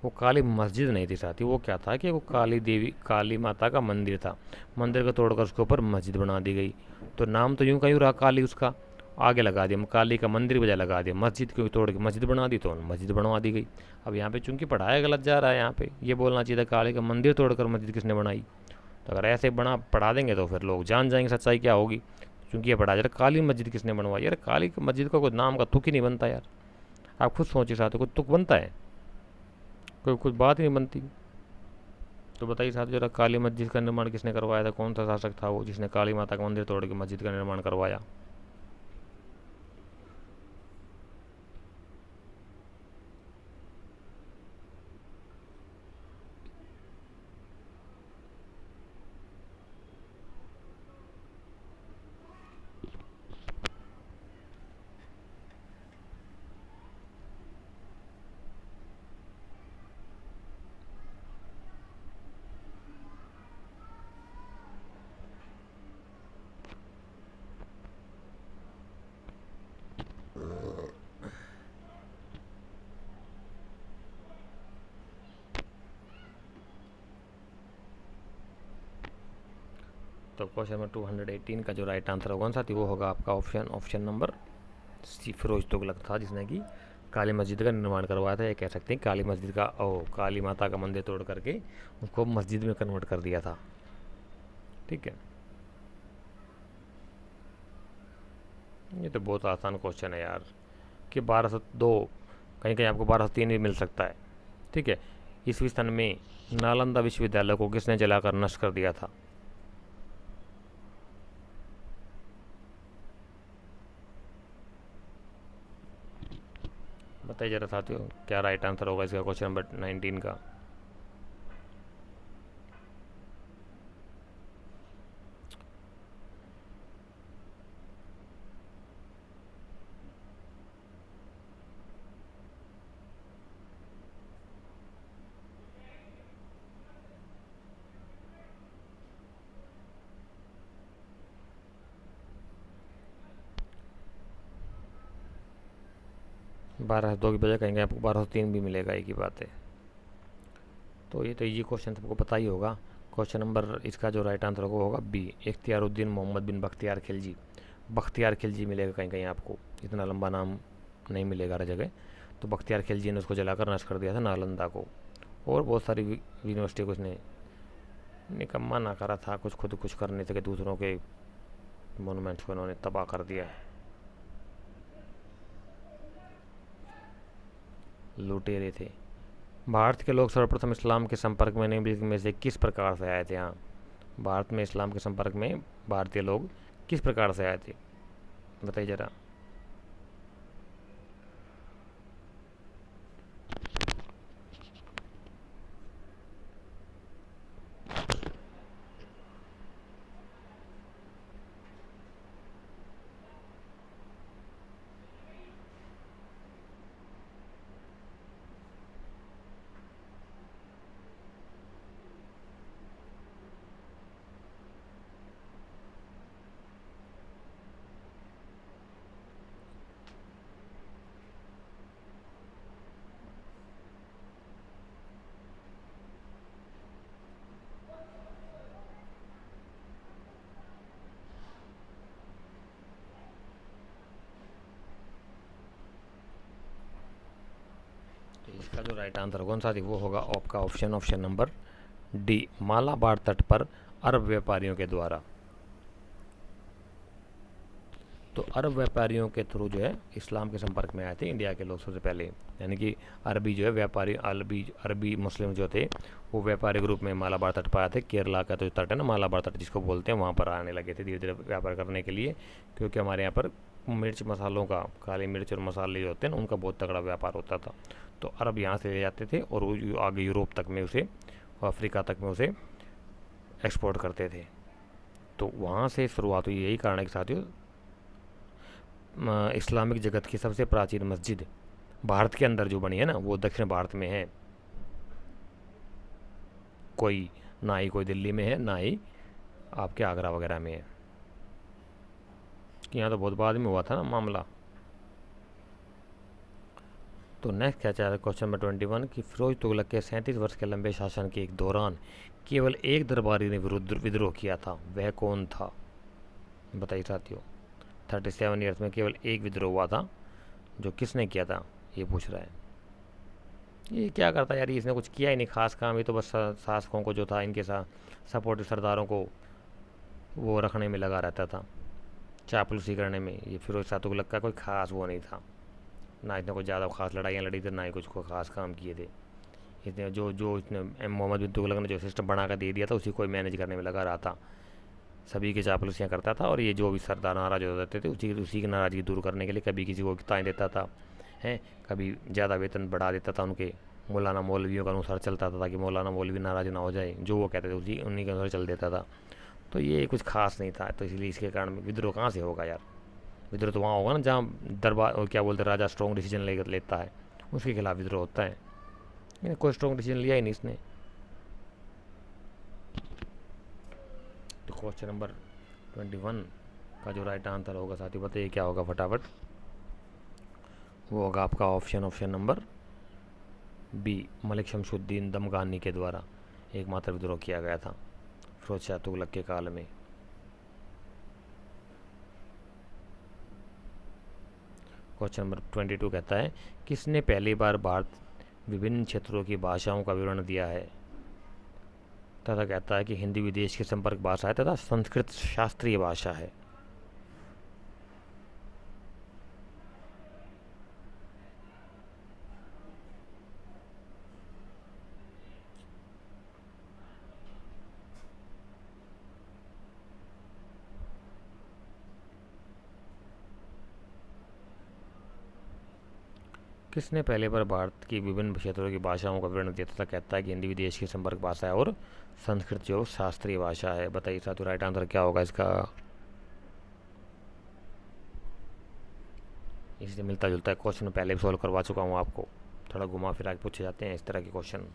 वो काली मस्जिद नहीं थी साथी, वो क्या था कि वो काली देवी, काली माता का मंदिर था, मंदिर को तोड़कर उसके ऊपर मस्जिद बना दी गई, तो नाम तो यूँ का यूँ रहा काली, उसका आगे लगा दिया काली का मंदिर बजाय लगा दिया मस्जिद, क्योंकि तोड़ के मस्जिद बना दी तो मस्जिद बनवा दी गई। अब यहाँ पे चूंकि पढ़ाया गलत जा रहा है, यहाँ पे ये बोलना चाहिए था काली का मंदिर तोड़कर मस्जिद किसने बनाई, तो अगर ऐसे बना पढ़ा देंगे तो फिर लोग जान जाएंगे सच्चाई क्या होगी। क्योंकि ये पढ़ा जा रहा काली मस्जिद किसने बनवाई, यार काली मस्जिद का कोई नाम का तुक ही नहीं बनता यार, आप खुद सोचिए साथ, कोई तुक बनता है, कोई कुछ बात ही नहीं बनती। तो बताइए साथ जरा, काली मस्जिद का निर्माण किसने करवाया था, कौन सा शासक था वो जिसने काली माता का मंदिर तोड़ के मस्जिद का निर्माण करवाया। तो क्वेश्चन नंबर 218 का जो राइट आंसर होगा साथी वो होगा आपका option number C, Firoz Tughlaq था जिसने कि काली मस्जिद का निर्माण करवाया था, ये कह सकते हैं काली मस्जिद का काली माता का मंदिर तोड़ करके उसको मस्जिद में कन्वर्ट कर दिया था। ठीक है, ये तो बहुत आसान क्वेश्चन है यार, कि 1202 कहीं कहीं आपको 1203 भी मिल सकता है। ठीक है। ईस्वी सन में नालंदा विश्वविद्यालय को किसने जलाकर नष्ट कर दिया था? बताइए जरा साथियों, क्या राइट आंसर होगा इसका, क्वेश्चन नंबर 19 का। 1202 की बजाय कहेंगे आपको 1203 भी मिलेगा, एक ही बात है। तो ये तो इजी क्वेश्चन सबको पता ही होगा। क्वेश्चन नंबर इसका जो राइट आंसर होगा बी, इख्तियारुद्दीन मोहम्मद बिन बख्तियार खिलजी। बख्तियार खिलजी मिलेगा कहीं कहीं आपको, इतना लंबा नाम नहीं मिलेगा हर जगह। तो बख्तियार खिलजी ने उसको जलाकर नष्ट कर दिया था नालंदा को। और बहुत सारी यूनिवर्सिटी को उसने निकम्मा ना करा था, कुछ खुद कुछ करने से दूसरों के मोनूमेंट्स को उन्होंने तबाह कर दिया, लुटेरे थे। भारत के लोग सर्वप्रथम इस्लाम के संपर्क में निम्नलिखित में से किस प्रकार से आए थे? हाँ, भारत में इस्लाम के संपर्क में भारतीय लोग किस प्रकार से आए थे, बताइए जरा। इसका जो राइट आंसर कौन सा थी, वो होगा आपका ऑप्शन नंबर डी, मालाबार तट पर अरब व्यापारियों के द्वारा। तो अरब व्यापारियों के थ्रू जो है इस्लाम के संपर्क में आए थे इंडिया के लोग सबसे पहले, यानी कि अरबी जो है व्यापारी, अरबी मुस्लिम जो थे वो व्यापारी ग्रुप में मालाबार तट पर आए थे। केरला का तो तट है ना मालाबार तट जिसको बोलते हैं, वहाँ पर आने लगे थे धीरे धीरे व्यापार करने के लिए, क्योंकि हमारे यहाँ पर मिर्च मसालों का, काली मिर्च और मसाले जो होते हैं ना उनका बहुत तगड़ा व्यापार होता था। तो अरब यहाँ से ले जाते थे और वो आगे यूरोप तक में उसे, अफ्रीका तक में उसे एक्सपोर्ट करते थे। तो वहाँ से शुरुआत हुई। यही कारण है कि साथियों इस्लामिक जगत की सबसे प्राचीन मस्जिद भारत के अंदर जो बनी है ना वो दक्षिण भारत में है। कोई ना ही कोई दिल्ली में है, ना ही आपके आगरा वगैरह में है, कि यहाँ तो बहुत बाद में हुआ था ना मामला। तो नेक्स्ट क्या चाह रहा है क्वेश्चन नंबर 21 कि फिरोज तुगलक के 37 वर्ष के लंबे शासन के एक दौरान केवल एक दरबारी ने विद्रोह किया था, वह कौन था? बताइए साथियों। 37 ईयर्स में केवल एक विद्रोह हुआ था, जो किसने किया था ये पूछ रहा है। ये क्या करता यार, इसने कुछ किया ही नहीं खास काम, ये तो बस शासकों को जो था इनके साथ सपोर्टिव सरदारों को वो रखने में लगा रहता था, चापलूसी करने में। ये फिरोज शाह तुगलक का कोई खास वो नहीं था, ना इसने कोई ज़्यादा खास लड़ाइयाँ लड़ी थी, ना ही कुछ को खास काम किए थे। इसने जो जो इसने मोहम्मद बिन तुगलक ने जो सिस्टम बना कर दे दिया था उसी को मैनेज करने में लगा रहा था, सभी की चापलूसियाँ करता था। और ये जो भी सरदार नाराज हो जाते थे उसी की नाराज़गी दूर करने के लिए कभी किसी को ताएँ देता था, हैं, कभी ज़्यादा वेतन बढ़ा देता था उनके, मौलाना मौलवियों का अनुसार चलता था ताकि मौलाना मौलवी नाराज़ ना हो जाए, जो वो कहते थे उसी उन्हीं के अनुसार चल देता था। तो ये कुछ खास नहीं था, तो इसलिए इसके कारण विद्रोह कहाँ से होगा यार? विद्रोह तो वहाँ होगा ना जहाँ दरबार और क्या बोलते राजा स्ट्रॉन्ग डिसीजन लेता है, उसके खिलाफ विद्रोह होता है। कोई स्ट्रॉन्ग डिसीजन लिया ही नहीं इसने। तो क्वेश्चन नंबर 21 का जो राइट आंसर होगा साथी बताइए क्या होगा फटाफट। वो होगा आपका option number B, Malik Shamsuddin Damghani के द्वारा एकमात्र विद्रोह किया गया था फिरोज शाह तुगलक के काल में। क्वेश्चन नंबर 22 कहता है किसने पहली बार भारत विभिन्न क्षेत्रों की भाषाओं का विवरण दिया है, तथा कहता है कि हिंदी विदेश की संपर्क भाषा है तथा संस्कृत शास्त्रीय भाषा है। किसने पहले बार भारत की विभिन्न क्षेत्रों की भाषाओं का विवरण दिया तथा कहता है कि हिंदी विदेश की संपर्क भाषा है और संस्कृत जो शास्त्रीय भाषा है? बताइए साथियों, राइट आंसर क्या होगा इसका? इससे मिलता जुलता है क्वेश्चन पहले भी सॉल्व करवा चुका हूँ आपको, थोड़ा घुमा फिरा के पूछे जाते हैं इस तरह के क्वेश्चन।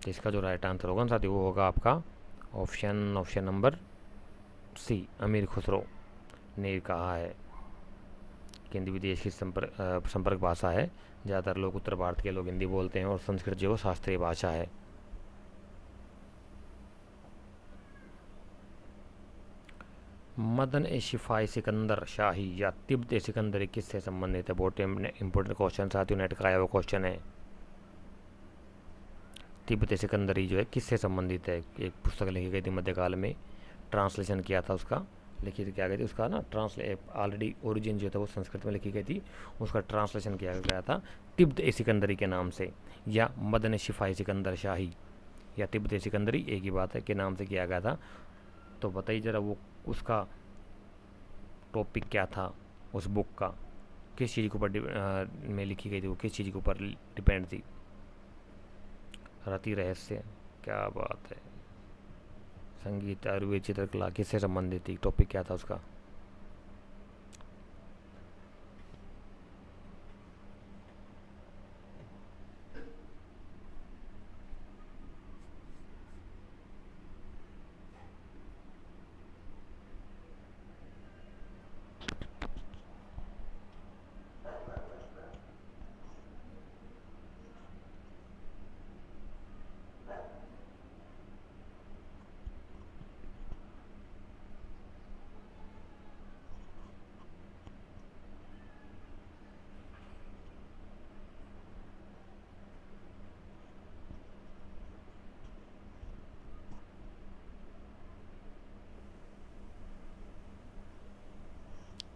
तो इसका जो राइट आंसर होगा ना साथियों, वो होगा आपका ऑप्शन नंबर सी, अमीर खुसरो ने कहा है कि हिंदी विदेश की संपर्क भाषा है। ज़्यादातर लोग उत्तर भारत के लोग हिंदी बोलते हैं और संस्कृत जो शास्त्रीय भाषा है। मदन ए शिफाई सिकंदर शाही या तिब्बत ए सिकंदरी किससे संबंधित है? बहुत इंपॉर्टेंट क्वेश्चन साथियों, नेट का आया हुआ क्वेश्चन है। तिब्बत ए सिकंदरी जो है किससे संबंधित है? एक पुस्तक लिखी गई थी मध्यकाल में, ट्रांसलेशन किया था उसका, लिखित क्या गई थी उसका ना, ऑलरेडी ओरिजिन जो था वो संस्कृत में लिखी गई थी, उसका ट्रांसलेशन किया गया था तिब्बत ए सिकंदरी के नाम से, या मदन ए शिफाई सिकंदर शाही या तिब्बत ए सिकंदरी एक ही बात है के नाम से किया गया था। तो बताइए ज़रा वो उसका टॉपिक क्या था उस बुक का, किस चीज़ के ऊपर में लिखी गई थी, वो किस चीज़ के ऊपर डिपेंड थी? रति रहस्य, क्या बात है। संगीत, आयुर्वेद, चित्रकला किससे संबंधित थी? टॉपिक क्या था उसका?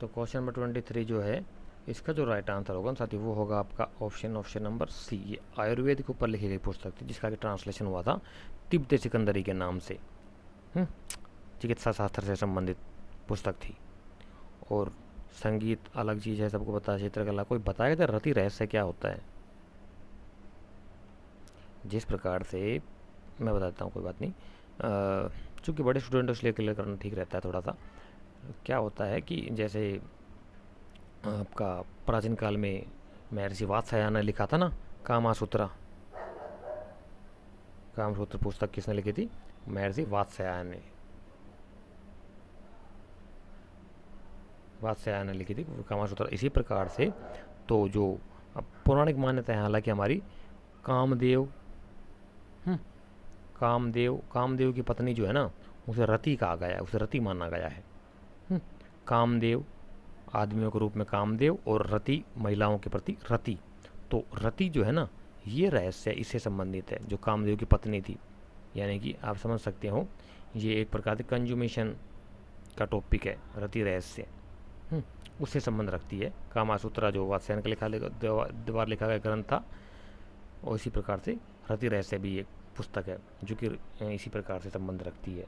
तो क्वेश्चन नंबर 23 जो है, इसका जो राइट आंसर होगा साथी वो होगा आपका ऑप्शन नंबर सी। ये आयुर्वेद के ऊपर लिखी गई पुस्तक थी जिसका कि ट्रांसलेशन हुआ था तिब्बत सिकंदरी के नाम से। चिकित्सा शास्त्र से संबंधित पुस्तक थी। और संगीत अलग चीज़ है, सबको पता है। चित्रकला कोई बताएगा था रति रहस्य क्या होता है? जिस प्रकार से मैं बताता हूँ, कोई बात नहीं, चूँकि बड़े स्टूडेंट इसलिए क्लियर करना ठीक रहता है थोड़ा सा। क्या होता है कि जैसे आपका प्राचीन काल में महर्षि वात्स्यायन ने लिखा था ना कामासूत्र, कामसूत्र पुस्तक किसने लिखी थी? महर्षि वात्स्यायन ने, वात्स्यायन ने लिखी थी कामसूत्र। इसी प्रकार से तो जो पौराणिक मान्यता है, हालांकि हमारी कामदेव, कामदेव की पत्नी जो है ना, उसे रति कहा गया है, उसे रति माना गया है। कामदेव आदमियों के रूप में कामदेव और रति महिलाओं के प्रति रति। तो रति जो है ना, ये रहस्य इससे संबंधित है, जो कामदेव की पत्नी थी। यानी कि आप समझ सकते हो ये एक प्रकार से कंज्यूमेशन का टॉपिक है, रति रहस्य उससे संबंध रखती है। कामासूत्रा जो वात्स्यायन का द्वारा लिखा गया ग्रंथ था, और इसी प्रकार से रति रहस्य भी एक पुस्तक है जो कि इसी प्रकार से संबंध रखती है।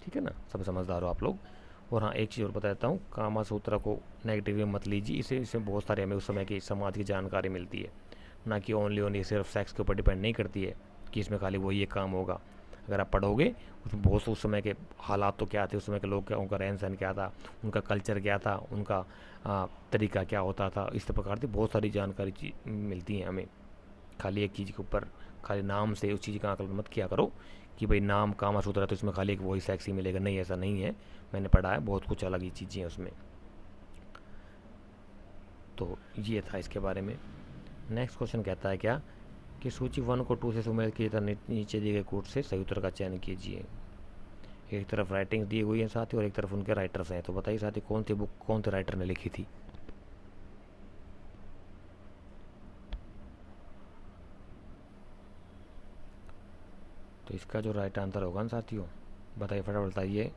ठीक है ना, सब समझदार हो आप लोग। और हाँ, एक चीज़ और बताता हूँ, कामासूत्र को नेगेटिव में मत लीजिए, इसमें बहुत सारे हमें उस समय की समाज की जानकारी मिलती है, ना कि ओनली सिर्फ सेक्स के ऊपर डिपेंड नहीं करती है कि इसमें खाली वही एक काम होगा। अगर आप पढ़ोगे उसमें बहुत से उस समय के हालात तो क्या थे, उस समय के लोग क्या, उनका रहन सहन क्या था, उनका कल्चर क्या था, उनका तरीका क्या होता था, इस प्रकार की बहुत सारी जानकारी मिलती है हमें। खाली एक चीज़ के ऊपर खाली नाम से उस चीज़ का आकलन मत किया करो कि भाई नाम कामासूत्र है तो इसमें खाली एक वही सेक्स ही मिलेगा। नहीं, ऐसा नहीं है, मैंने पढ़ा है, बहुत कुछ अलग ही चीज़ें हैं उसमें। तो ये था इसके बारे में। नेक्स्ट क्वेश्चन कहता है क्या कि सूची 1 को 2 से सुमेलित कीजिए तथा नीचे दिए गए कोड से सही उत्तर का चयन कीजिए। एक तरफ राइटिंग दी हुई है साथी और एक तरफ उनके राइटर्स हैं। तो बताइए साथी कौन सी बुक कौन से राइटर ने लिखी थी? तो इसका जो राइट आंसर होगा ना साथियों, बताइए फटाफट बताइए।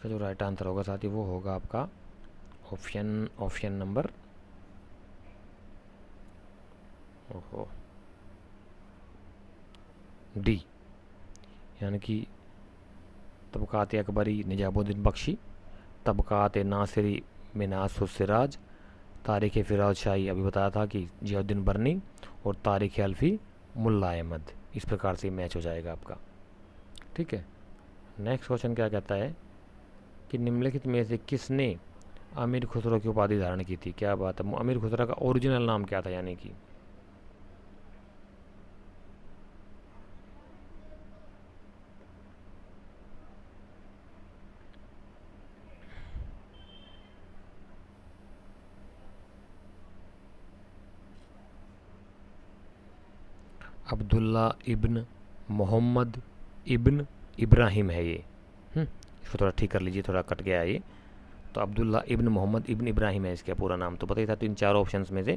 इसका जो राइट आंसर होगा साथी वो होगा आपका ऑप्शन नंबर डी, यानी कि तबकात अकबरी निजामुद्दीन बख्शी, तबकात नासिरी मिनास सिराज, तारीख़ फ़िरोज़ शाही अभी बताया था कि जियाउद्दीन बर्नी, और तारीख़ अल्फ़ी मुल्ला अहमद। इस प्रकार से मैच हो जाएगा आपका। ठीक है, नेक्स्ट क्वेश्चन क्या कहता है कि निम्नलिखित में से किसने अमीर खुसरो की उपाधि धारण की थी। क्या बात है, अमीर खुसरो का ओरिजिनल नाम क्या था, यानी कि अब्दुल्ला इब्न मोहम्मद इब्न इब्राहिम है ये। इसको थोड़ा ठीक कर लीजिए, थोड़ा कट गया है ये। तो अब्दुल्ला इब्न मोहम्मद इब्न इब्राहिम है इसका पूरा नाम। तो पता ही था। तो इन चारों ऑप्शंस में से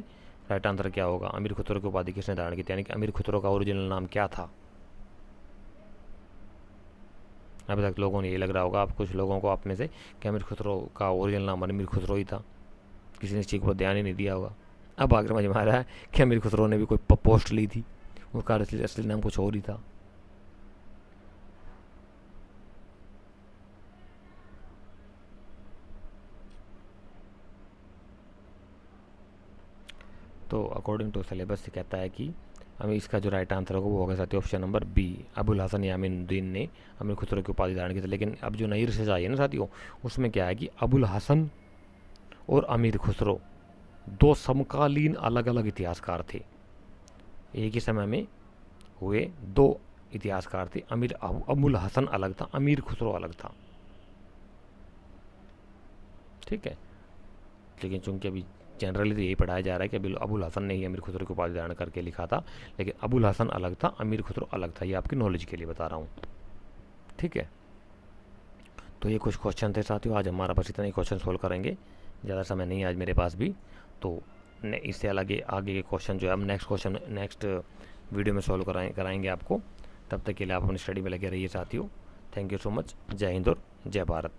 राइट आंसर क्या होगा, अमीर खुसरो की उपाधि किसने धारण की थी, यानी कि अमीर खुसरो का ओरिजिनल नाम क्या था। अभी तक लोगों ने ये लग रहा होगा, आप कुछ लोगों को आप में से, कि अमीर खुसरो का ओरिजिनल नाम अमीर खुसरो ही था, किसी ने इस चीज़ को ध्यान ही नहीं दिया होगा। अब आगे समझ में आ रहा है कि अमीर खुसरो ने भी कोई पोस्ट ली थी, उसका असली नाम कुछ और ही था। तो अकॉर्डिंग टू सिलेबस से कहता है कि हमें इसका जो राइट आंसर होगा वो होगा साथी option number B, Abul Hasan Yaminuddin ने अमीर खुसरो की उपाधि धारण की थी। लेकिन अब जो नई रिसर्च आई है ना साथियों, उसमें क्या है कि अबुल हसन और अमीर खुसरो दो समकालीन अलग अलग इतिहासकार थे। एक ही समय में हुए दो इतिहासकार थे। अबुल हसन अलग था, अमीर खुसरो अलग था। ठीक है, लेकिन चूंकि अभी जनरली तो यही पढ़ाया जा रहा है कि अबुल हसन ने ही अमीर खुसरो की उपाधि धारण करके लिखा था, लेकिन अबुल हसन अलग था, अमीर खुसरो अलग था। ये आपकी नॉलेज के लिए बता रहा हूँ। ठीक है, तो ये कुछ क्वेश्चन थे साथियों। आज हमारा बस इतना ही क्वेश्चन सोल्व करेंगे, ज़्यादा समय नहीं आज मेरे पास भी। तो इससे अलग आगे के क्वेश्चन जो है हम नेक्स्ट वीडियो में सॉल्व कराएंगे आपको। तब तक के लिए आप अपनी स्टडी में लगे रहिए साथियों। Thank you so much. जय हिंद और जय भारत।